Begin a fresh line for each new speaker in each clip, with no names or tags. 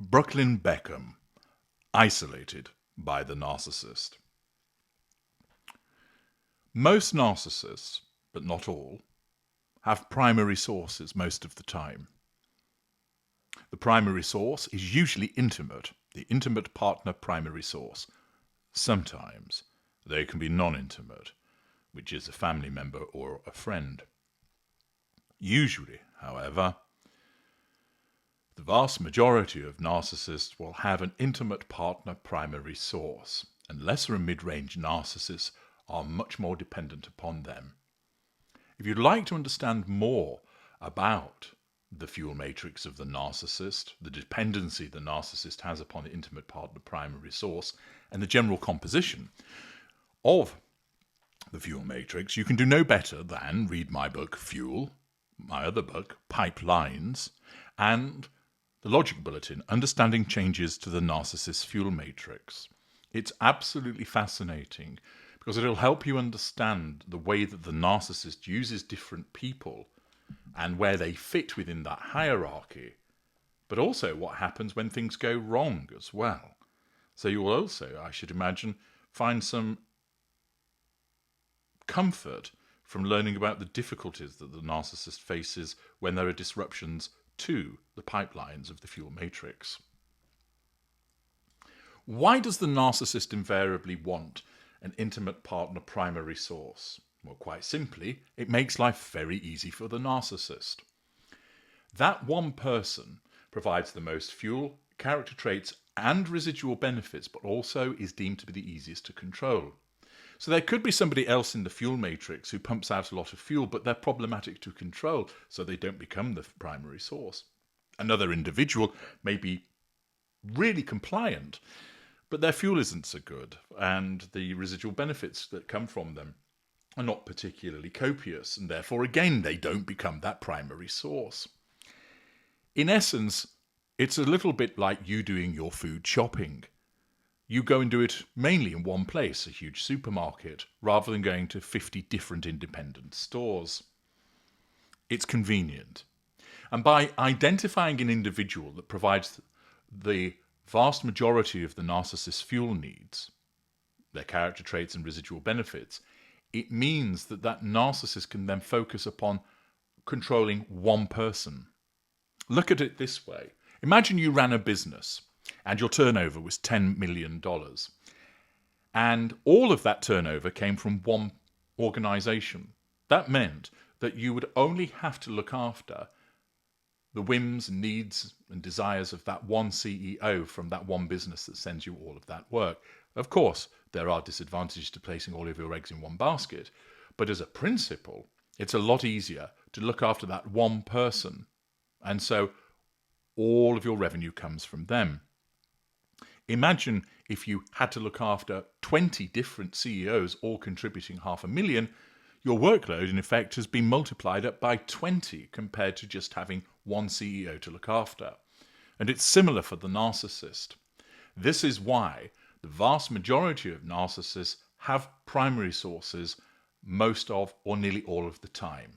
Brooklyn Beckham, isolated by the narcissist. Most narcissists, but not all, have primary sources most of the time. The primary source is usually intimate, the intimate partner primary source. Sometimes they can be non-intimate, which is a family member or a friend. Usually, however, the vast majority of narcissists will have an intimate partner primary source, and lesser and mid-range narcissists are much more dependent upon them. If you'd like to understand more about the fuel matrix of the narcissist, the dependency the narcissist has upon the intimate partner primary source, and the general composition of the fuel matrix, you can do no better than read my book, Fuel, my other book, Pipelines, and the Logic Bulletin, Understanding Changes to the Narcissist Fuel Matrix. It's absolutely fascinating because it'll help you understand the way that the narcissist uses different people and where they fit within that hierarchy, but also what happens when things go wrong as well. So you will also, I should imagine, find some comfort from learning about the difficulties that the narcissist faces when there are disruptions to the pipelines of the fuel matrix. Why does the narcissist invariably want an intimate partner primary source? Well, quite simply, it makes life very easy for the narcissist. That one person provides the most fuel, character traits, and residual benefits, but also is deemed to be the easiest to control. So there could be somebody else in the fuel matrix who pumps out a lot of fuel, but they're problematic to control, so they don't become the primary source. Another individual may be really compliant, but their fuel isn't so good, and the residual benefits that come from them are not particularly copious, and therefore, again, they don't become that primary source. In essence, it's a little bit like you doing your food shopping. You go and do it mainly in one place, a huge supermarket, rather than going to 50 different independent stores. It's convenient. And by identifying an individual that provides the vast majority of the narcissist's fuel needs, their character traits and residual benefits, it means that that narcissist can then focus upon controlling one person. Look at it this way. Imagine you ran a business and your turnover was $10 million. And all of that turnover came from one organization. That meant that you would only have to look after the whims, needs, and desires of that one CEO from that one business that sends you all of that work. Of course, there are disadvantages to placing all of your eggs in one basket, but as a principle, it's a lot easier to look after that one person. And so all of your revenue comes from them. Imagine if you had to look after 20 different CEOs all contributing $500,000, your workload in effect has been multiplied up by 20 compared to just having one CEO to look after. And it's similar for the narcissist. This is why the vast majority of narcissists have primary sources most of or nearly all of the time.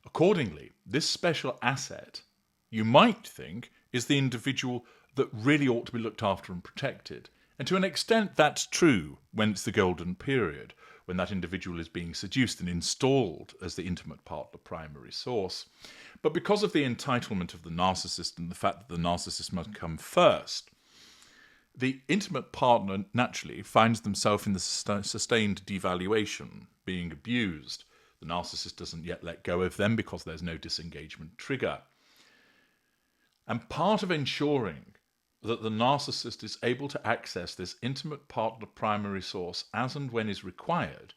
Accordingly, this special asset, you might think, is the individual that really ought to be looked after and protected. And to an extent, that's true when it's the golden period, when that individual is being seduced and installed as the intimate partner primary source. But because of the entitlement of the narcissist and the fact that the narcissist must come first, the intimate partner naturally finds themselves in the sustained devaluation, being abused. The narcissist doesn't yet let go of them because there's no disengagement trigger. And part of ensuring that the narcissist is able to access this intimate partner primary source as and when is required,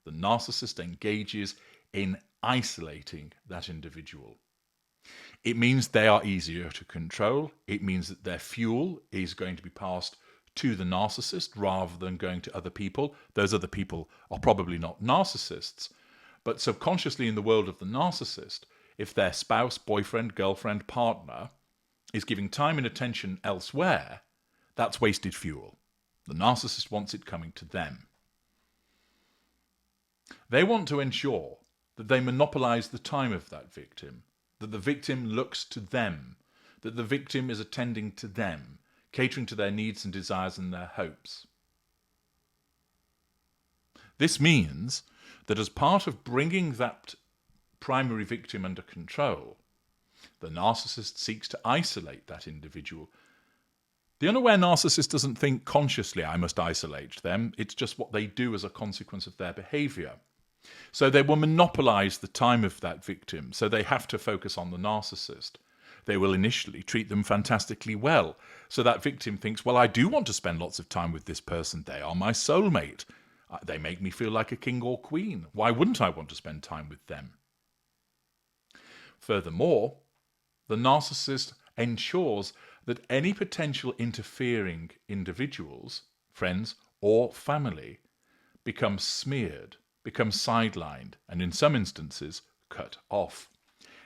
the narcissist engages in isolating that individual. It means they are easier to control. It means that their fuel is going to be passed to the narcissist rather than going to other people. Those other people are probably not narcissists, but subconsciously in the world of the narcissist, if their spouse, boyfriend, girlfriend, partner is giving time and attention elsewhere, that's wasted fuel. The narcissist wants it coming to them. They want to ensure that they monopolize the time of that victim, that the victim looks to them that the victim is attending to them, catering to their needs and desires and their hopes. This means that as part of bringing that primary victim under control, the narcissist seeks to isolate that individual. The unaware narcissist doesn't think consciously, I must isolate them. It's just what they do as a consequence of their behavior. So they will monopolize the time of that victim, so they have to focus on the narcissist. They will initially treat them fantastically well, so that victim thinks, well, I do want to spend lots of time with this person. They are my soulmate. They make me feel like a king or queen. Why wouldn't I want to spend time with them? Furthermore, the narcissist ensures that any potential interfering individuals, friends or family, become smeared, become sidelined, and in some instances, cut off.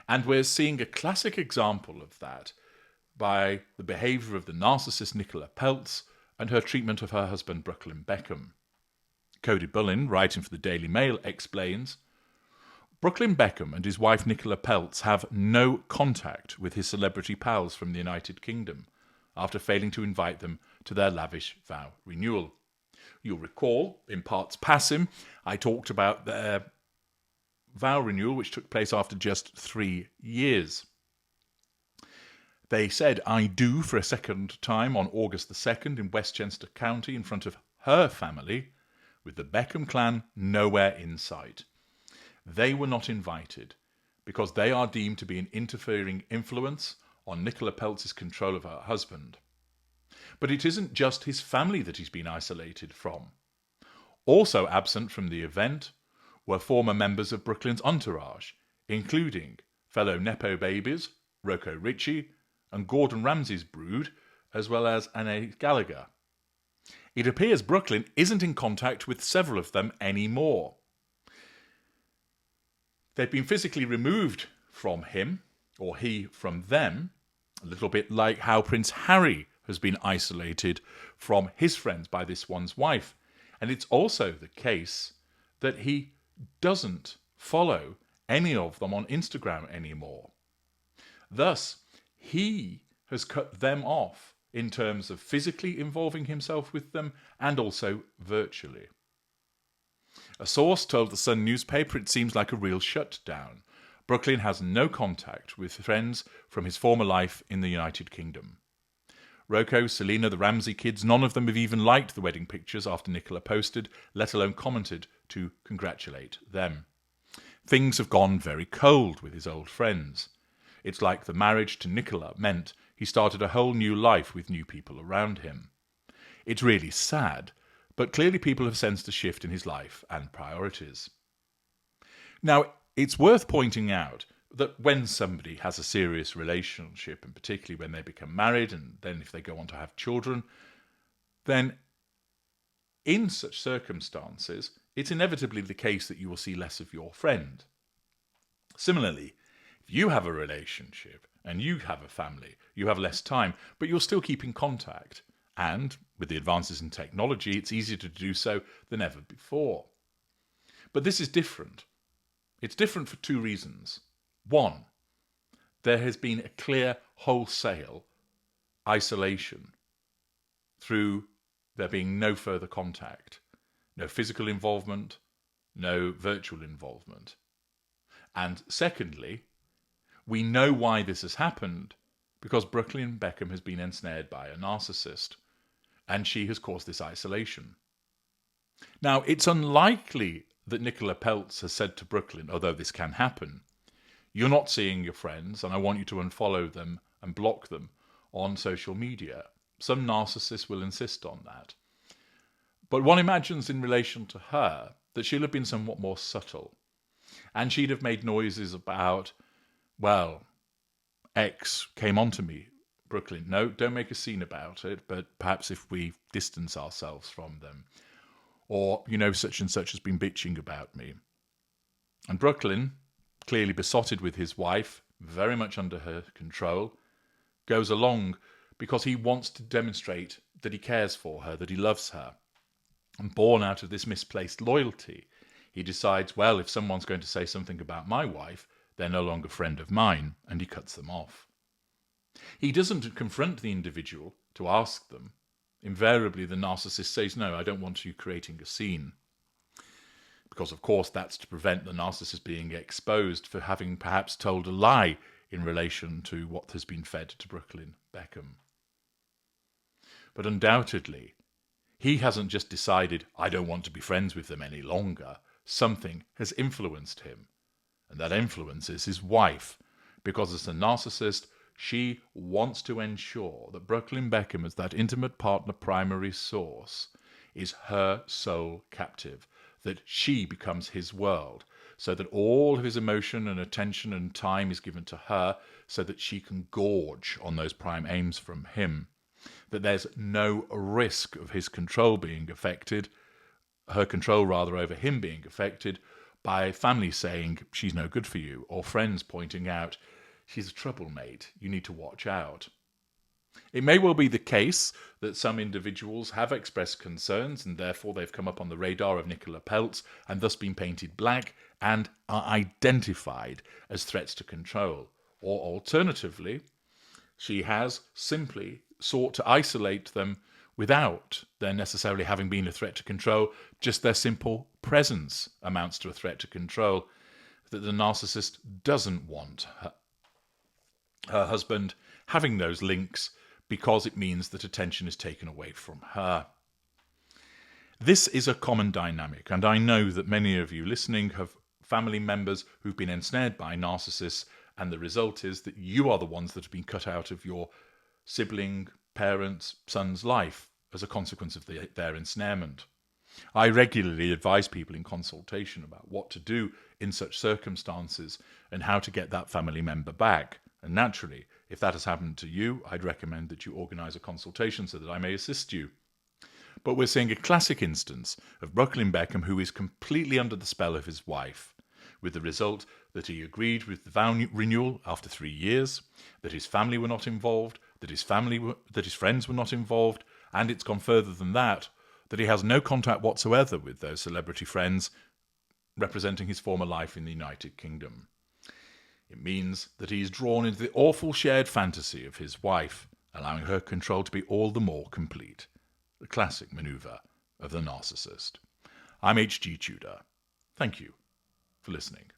And we're seeing a classic example of that by the behaviour of the narcissist Nicola Peltz and her treatment of her husband Brooklyn Beckham. Cody Bullin, writing for the Daily Mail, explains, Brooklyn Beckham and his wife Nicola Peltz have no contact with his celebrity pals from the United Kingdom after failing to invite them to their lavish vow renewal. You'll recall, in parts passim, I talked about their vow renewal, which took place after just 3 years. They said I do for a second time on August the 2nd in Westchester County in front of her family, with the Beckham clan nowhere in sight. They were not invited because they are deemed to be an interfering influence on Nicola Peltz's control of her husband. But it isn't just his family that he's been isolated from. Also absent from the event were former members of Brooklyn's entourage, including fellow Nepo babies, Rocco Ritchie, and Gordon Ramsay's brood, as well as Anne Gallagher. It appears Brooklyn isn't in contact with several of them anymore. They've been physically removed from him, or he from them, a little bit like how Prince Harry has been isolated from his friends by this one's wife. And it's also the case that he doesn't follow any of them on Instagram anymore. Thus, he has cut them off in terms of physically involving himself with them and also virtually. A source told the Sun newspaper it seems like a real shutdown. Brooklyn has no contact with friends from his former life in the United Kingdom. Rocco, Selena, the Ramsay kids, none of them have even liked the wedding pictures after Nicola posted, let alone commented to congratulate them. Things have gone very cold with his old friends. It's like the marriage to Nicola meant he started a whole new life with new people around him. It's really sad, but clearly people have sensed a shift in his life and priorities. Now, it's worth pointing out that when somebody has a serious relationship, and particularly when they become married, and then if they go on to have children, then in such circumstances, it's inevitably the case that you will see less of your friend. Similarly, if you have a relationship and you have a family, you have less time, but you'll still keep in contact. And with the advances in technology, it's easier to do so than ever before. But this is different. It's different for two reasons. One, there has been a clear wholesale isolation through there being no further contact, no physical involvement, no virtual involvement. And secondly, we know why this has happened because Brooklyn Beckham has been ensnared by a narcissist, and she has caused this isolation. Now, it's unlikely that Nicola Peltz has said to Brooklyn, although this can happen, you're not seeing your friends and I want you to unfollow them and block them on social media. Some narcissists will insist on that. But one imagines in relation to her that she'll have been somewhat more subtle. And she'd have made noises about, well, X came onto me, Brooklyn. No, don't make a scene about it, but perhaps if we distance ourselves from them. Or, such and such has been bitching about me. And Brooklyn, clearly besotted with his wife, very much under her control, goes along because he wants to demonstrate that he cares for her, that he loves her. And born out of this misplaced loyalty, he decides, well, if someone's going to say something about my wife, they're no longer a friend of mine, and he cuts them off. He doesn't confront the individual to ask them. Invariably, the narcissist says, no, I don't want you creating a scene. Because, of course, that's to prevent the narcissist being exposed for having perhaps told a lie in relation to what has been fed to Brooklyn Beckham. But undoubtedly, he hasn't just decided, I don't want to be friends with them any longer. Something has influenced him. And that influence is his wife. Because as a narcissist, she wants to ensure that Brooklyn Beckham, as that intimate partner primary source, is her sole captive, that she becomes his world, so that all of his emotion and attention and time is given to her, so that she can gorge on those prime aims from him, that there's no risk of his control being affected, her control rather over him being affected, by family saying she's no good for you, or friends pointing out she's a troublemate, you need to watch out. It may well be the case that some individuals have expressed concerns and therefore they've come up on the radar of Nicola Peltz and thus been painted black and are identified as threats to control. Or alternatively, she has simply sought to isolate them without there necessarily having been a threat to control. Just their simple presence amounts to a threat to control, that the narcissist doesn't want her husband having those links because it means that attention is taken away from her. This is a common dynamic, and I know that many of you listening have family members who've been ensnared by narcissists, and the result is that you are the ones that have been cut out of your sibling, parent's, son's life as a consequence of their ensnarement. I regularly advise people in consultation about what to do in such circumstances and how to get that family member back. And naturally, if that has happened to you, I'd recommend that you organise a consultation so that I may assist you. But we're seeing a classic instance of Brooklyn Beckham who is completely under the spell of his wife, with the result that he agreed with the vow renewal after 3 years, that his family were not involved, that his friends were not involved, and it's gone further than that, that he has no contact whatsoever with those celebrity friends representing his former life in the United Kingdom. It means that he is drawn into the awful shared fantasy of his wife, allowing her control to be all the more complete. The classic manoeuvre of the narcissist. I'm H.G. Tudor. Thank you for listening.